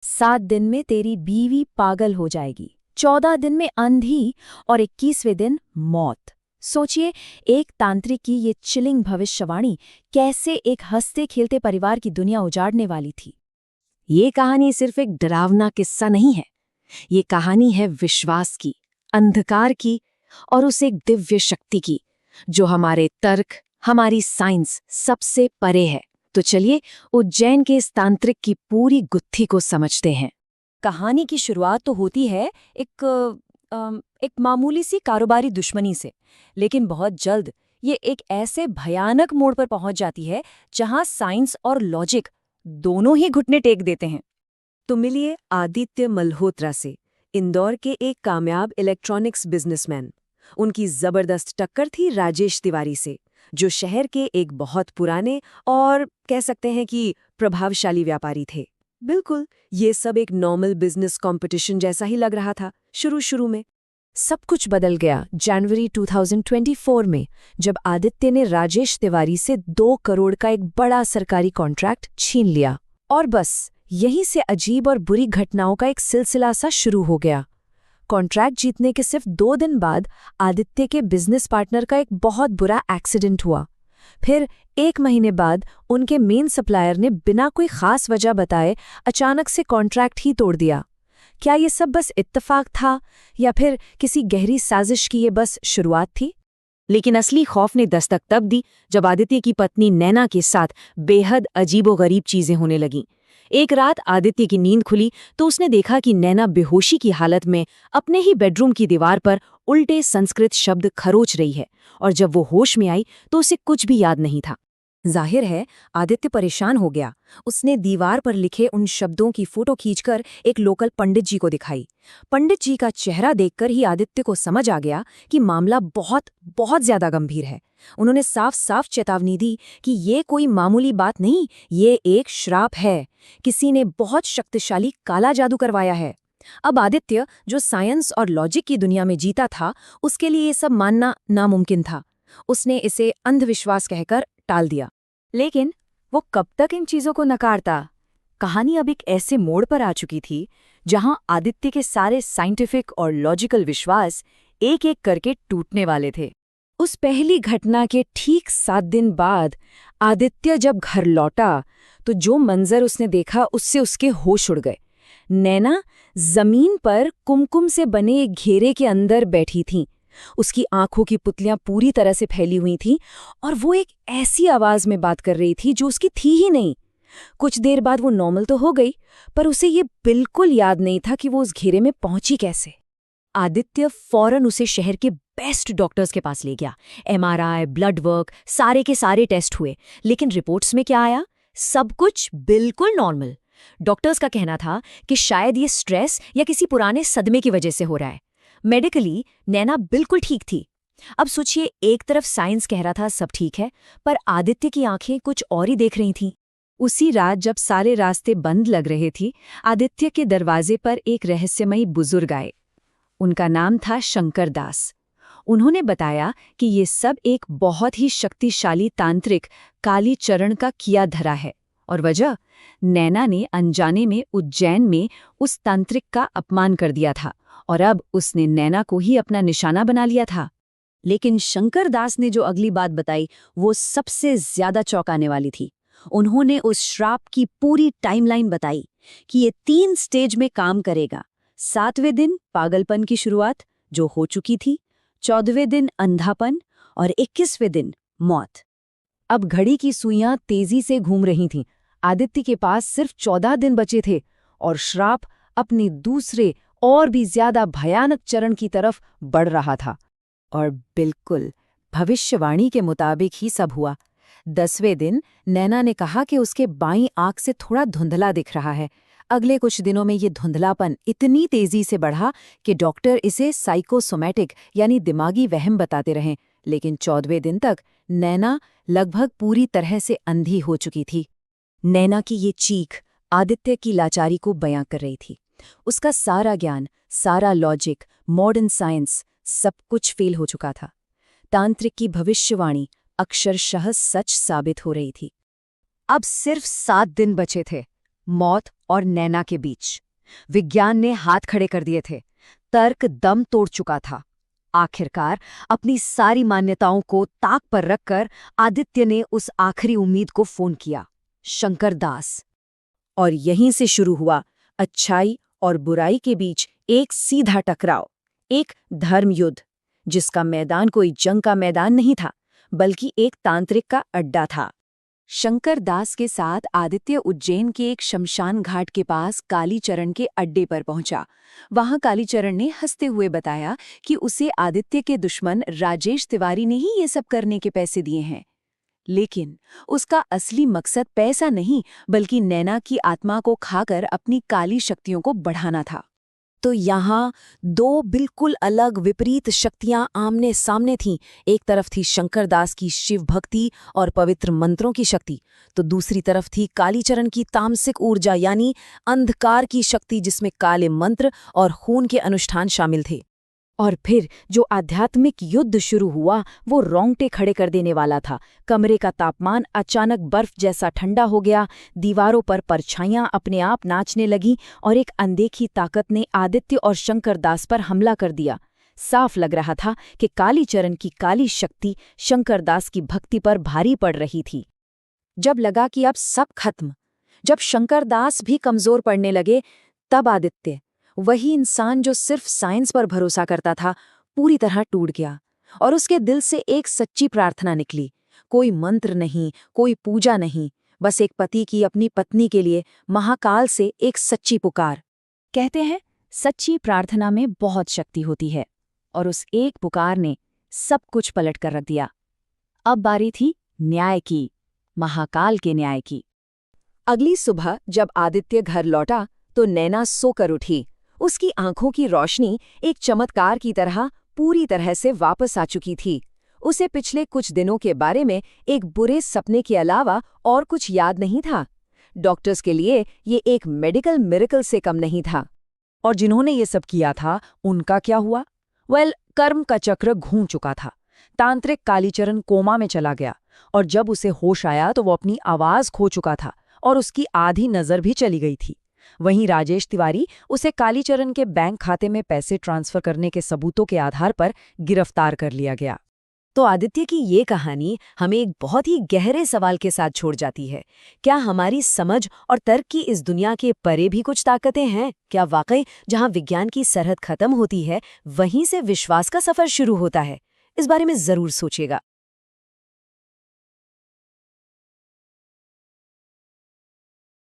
7 दिन में तेरी बीवी पागल हो जाएगी, 14 दिन में अंधी और 21वें दिन मौत। सोचिए, एक तांत्रिक की ये चिलिंग भविष्यवाणी कैसे एक हंसते खेलते परिवार की दुनिया उजाड़ने वाली थी। ये कहानी सिर्फ एक डरावना किस्सा नहीं है। ये कहानी है विश्वास की, अंधकार की और उस एक दिव्य शक्ति की जो हमारे तर्क, हमारी साइंस सबसे परे है। तो चलिए उज्जैन के इस तांत्रिक की पूरी गुत्थी को समझते हैं। कहानी की शुरुआत तो होती है एक मामूली सी कारोबारी दुश्मनी से, लेकिन बहुत जल्द ये एक ऐसे भयानक मोड़ पर पहुंच जाती है जहां साइंस और लॉजिक दोनों ही घुटने टेक देते हैं। तो मिलिए आदित्य मल्होत्रा से, इंदौर के एक कामयाब इलेक्ट्रॉनिक्स बिजनेसमैन। उनकी जबरदस्त टक्कर थी राजेश तिवारी से, जो शहर के एक बहुत पुराने और कह सकते हैं कि प्रभावशाली व्यापारी थे। बिल्कुल, ये सब एक नॉर्मल बिजनेस कंपटीशन जैसा ही लग रहा था शुरू में। सब कुछ बदल गया जनवरी 2024 में, जब आदित्य ने राजेश तिवारी से 2 करोड़ का एक बड़ा सरकारी कॉन्ट्रैक्ट छीन लिया। और बस यहीं से अजीब और बुरी घटनाओं का एक सिलसिला सा शुरू हो गया। कॉन्ट्रैक्ट जीतने के सिर्फ 2 दिन बाद आदित्य के बिजनेस पार्टनर का एक बहुत बुरा एक्सीडेंट हुआ। फिर 1 महीने बाद उनके मेन सप्लायर ने बिना कोई खास वजह बताए अचानक से कॉन्ट्रैक्ट ही तोड़ दिया। क्या ये सब बस इत्तेफाक था या फिर किसी गहरी साजिश की ये बस शुरुआत थी? लेकिन असली खौफ ने दस्तक तब दी जब आदित्य की पत्नी नैना के साथ बेहद अजीबोगरीब चीजें होने लगीं। एक रात आदित्य की नींद खुली तो उसने देखा कि नैना बेहोशी की हालत में अपने ही बेडरूम की दीवार पर उल्टे संस्कृत शब्द खरोच रही है, और जब वो होश में आई तो उसे कुछ भी याद नहीं था। जाहिर है आदित्य परेशान हो गया। उसने दीवार पर लिखे उन शब्दों की फोटो खींचकर एक लोकल पंडित जी को दिखाई। पंडित जी का चेहरा देखकर ही आदित्य को समझ आ गया कि मामला बहुत बहुत ज्यादा गंभीर है। उन्होंने साफ साफ चेतावनी दी कि ये कोई मामूली बात नहीं, ये एक श्राप है। किसी ने बहुत शक्तिशाली काला जादू करवाया है। अब आदित्य, जो साइंस और लॉजिक की दुनिया में जीता था, उसके लिए ये सब मानना नामुमकिन था। उसने इसे अंधविश्वास कहकर टाल दिया। लेकिन वो कब तक इन चीजों को नकारता? कहानी अब एक ऐसे मोड़ पर आ चुकी थी जहां आदित्य के सारे साइंटिफिक और लॉजिकल विश्वास एक एक करके टूटने वाले थे। उस पहली घटना के ठीक 7 दिन बाद आदित्य जब घर लौटा तो जो मंजर उसने देखा उससे उसके होश उड़ गए। नैना जमीन पर कुमकुम से बने एक घेरे के अंदर बैठी थीं। उसकी आंखों की पुतलियां पूरी तरह से फैली हुई थीं और वो एक ऐसी आवाज में बात कर रही थी जो उसकी थी ही नहीं। कुछ देर बाद वो नॉर्मल तो हो गई, पर उसे ये बिल्कुल याद नहीं था कि वो उस घेरे में पहुंची कैसे। आदित्य फौरन उसे शहर के बेस्ट डॉक्टर्स के पास ले गया। एमआरआई, ब्लड वर्क, सारे के सारे टेस्ट हुए, लेकिन रिपोर्ट्स में क्या आया? सब कुछ बिल्कुल नॉर्मल। डॉक्टर्स का कहना था कि शायद ये स्ट्रेस या किसी पुराने सदमे की वजह से हो रहा है। मेडिकली नैना बिल्कुल ठीक थी। अब सोचिए, एक तरफ साइंस कह रहा था सब ठीक है, पर आदित्य की आंखें कुछ और ही देख रही थीं। उसी रात जब सारे रास्ते बंद लग रहे थे, आदित्य के दरवाजे पर एक रहस्यमयी बुजुर्ग आए। उनका नाम था शंकर दास। उन्होंने बताया कि ये सब एक बहुत ही शक्तिशाली तांत्रिक काली चरण का किया धरा है, और वजह, नैना ने अनजाने में उज्जैन में उस तांत्रिक का अपमान कर दिया था और अब उसने नैना को ही अपना निशाना बना लिया था। लेकिन शंकर दास ने जो अगली बात बताई वो सबसे ज्यादा चौंकाने वाली थी। उन्होंने उस श्राप की पूरी टाइमलाइन बताई कि ये 3 स्टेज में काम करेगा। 7वें दिन पागलपन की शुरुआत, जो हो चुकी थी, 14वें दिन अंधापन और 21वें दिन मौत। अब घड़ी की सुइयां तेजी से घूम रही थीं। आदित्य के पास सिर्फ 14 दिन बचे थे और श्राप अपने दूसरे और भी ज्यादा भयानक चरण की तरफ बढ़ रहा था। और बिल्कुल भविष्यवाणी के मुताबिक ही सब हुआ। 10वें दिन नैना ने कहा कि उसके बाईं आंख से थोड़ा धुंधला दिख रहा है। अगले कुछ दिनों में ये धुंधलापन इतनी तेजी से बढ़ा कि डॉक्टर इसे साइकोसोमैटिक यानी दिमागी वहम बताते रहे। लेकिन 14वें दिन तक नैना लगभग पूरी तरह से अंधी हो चुकी थी। नैना की ये चीख आदित्य की लाचारी को बयां कर रही थी। उसका सारा ज्ञान, सारा लॉजिक, मॉडर्न साइंस, सब कुछ फेल हो चुका था। तांत्रिक की भविष्यवाणी अक्षरशः सच साबित हो रही थी। अब सिर्फ 7 दिन बचे थे। मौत और नैना के बीच। विज्ञान ने हाथ खड़े कर दिए थे, तर्क दम तोड़ चुका था। आखिरकार अपनी सारी मान्यताओं को ताक पर रखकर आदित्य ने उस आखिरी उम्मीद को फोन किया, शंकर दास। और यहीं से शुरू हुआ अच्छाई और बुराई के बीच एक सीधा टकराव, एक धर्म युद्ध, जिसका मैदान कोई जंग का मैदान नहीं था, बल्कि एक तांत्रिक का अड्डा था। शंकर दास के साथ आदित्य उज्जैन के एक शमशान घाट के पास कालीचरण के अड्डे पर पहुंचा। वहां कालीचरण ने हंसते हुए बताया कि उसे आदित्य के दुश्मन राजेश तिवारी ने ही ये सब करने के पैसे दिए हैं। लेकिन उसका असली मकसद पैसा नहीं, बल्कि नैना की आत्मा को खाकर अपनी काली शक्तियों को बढ़ाना था। तो यहाँ दो बिल्कुल अलग विपरीत शक्तियां आमने सामने थीं। एक तरफ थी शंकर दास की शिव भक्ति और पवित्र मंत्रों की शक्ति, तो दूसरी तरफ थी कालीचरण की तामसिक ऊर्जा, यानी अंधकार की शक्ति, जिसमें काले मंत्र और खून के अनुष्ठान शामिल थे। और फिर जो आध्यात्मिक युद्ध शुरू हुआ वो रोंगटे खड़े कर देने वाला था। कमरे का तापमान अचानक बर्फ जैसा ठंडा हो गया, दीवारों पर परछाइयां अपने आप नाचने लगीं और एक अनदेखी ताकत ने आदित्य और शंकर दास पर हमला कर दिया। साफ लग रहा था कि कालीचरण की काली शक्ति शंकर दास की भक्ति पर भारी पड़ रही थी। जब लगा कि अब सब खत्म, जब शंकर दास भी कमजोर पड़ने लगे, तब आदित्य, वही इंसान जो सिर्फ साइंस पर भरोसा करता था, पूरी तरह टूट गया। और उसके दिल से एक सच्ची प्रार्थना निकली। कोई मंत्र नहीं, कोई पूजा नहीं, बस एक पति की अपनी पत्नी के लिए महाकाल से एक सच्ची पुकार। कहते हैं सच्ची प्रार्थना में बहुत शक्ति होती है, और उस एक पुकार ने सब कुछ पलट कर रख दिया। अब बारी थी न्याय की, महाकाल के न्याय की। अगली सुबह जब आदित्य घर लौटा तो नैना सोकर उठी। उसकी आंखों की रोशनी एक चमत्कार की तरह पूरी तरह से वापस आ चुकी थी। उसे पिछले कुछ दिनों के बारे में एक बुरे सपने के अलावा और कुछ याद नहीं था। डॉक्टर्स के लिए ये एक मेडिकल मिरेकल से कम नहीं था। और जिन्होंने ये सब किया था, उनका क्या हुआ? कर्म का चक्र घूम चुका था। तांत्रिक कालीचरण कोमा में चला गया, और जब उसे होश आया तो वो अपनी आवाज खो चुका था और उसकी आधी नजर भी चली गई थी। वहीं राजेश तिवारी, उसे कालीचरण के बैंक खाते में पैसे ट्रांसफर करने के सबूतों के आधार पर गिरफ्तार कर लिया गया। तो आदित्य की ये कहानी हमें एक बहुत ही गहरे सवाल के साथ छोड़ जाती है। क्या हमारी समझ और तर्क की इस दुनिया के परे भी कुछ ताकतें हैं? क्या वाकई जहां विज्ञान की सरहद खत्म होती है, वहीं से विश्वास का सफर शुरू होता है? इस बारे में जरूर सोचिएगा।